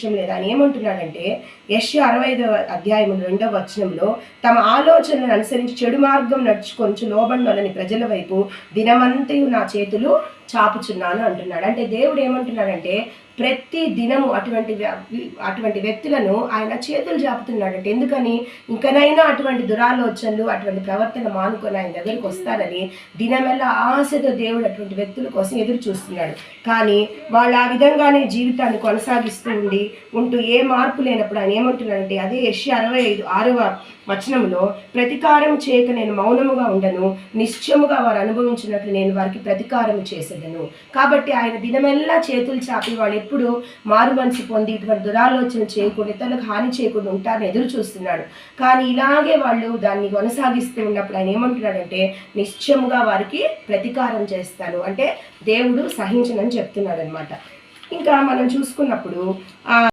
ఇష్టం లేదు. ఆయన ఏమంటున్నాడంటే యెషయా 65:2 తమ ఆలోచనలను అనుసరించి చెడు మార్గం నడుచుకొంచు లోబడినోళ్ళని ప్రజల వైపు దినమంతయు నా చేతులు చాపుచున్నాను అంటున్నాడు. అంటే దేవుడు ఏమంటున్నాడంటే ప్రతి దినము అటువంటి వ్యక్తులను ఆయన చేతులు చాపుతున్నాడంటే ఎందుకని ఇంకనైనా అటువంటి దురాలోచనలు అటువంటి ప్రవర్తన మానుకొని ఆయన దగ్గరికి వస్తారని దినమెల్లా ఆశతో దేవుడు అటువంటి వ్యక్తుల కోసం ఎదురు చూస్తున్నాడు. కానీ వాళ్ళు ఆ విధంగానే జీవితాన్ని కొనసాగిస్తూ ఉంటూ ఏ మార్పు లేనప్పుడు ఆయన ఏమంటున్నాడంటే అదే యెషయా 65:6 ప్రతీకారం చేయక నేను మౌనముగా ఉండను, నిశ్చయముగా వారు అనుభవించినట్లు నేను వారికి ప్రతీకారం చేసేదను. కాబట్టి ఆయన దినమెల్లా చేతులు చాపి వాళ్ళు ఎప్పుడు మారు మనసు పొంది ఇటువంటి దురాలోచన చేయకుండా ఇతరులకు హాని చేయకుండా ఉంటారని ఎదురు చూస్తున్నాడు. కానీ ఇలాగే వాళ్ళు దాన్ని కొనసాగిస్తూ ఉన్నప్పుడు ఆయన ఏమంటున్నాడంటే నిశ్చయముగా వారికి ప్రతీకారం చేస్తాను, అంటే దేవుడు సహించనని చెప్తున్నాడు అనమాట. ఇంకా మనం చూసుకున్నప్పుడు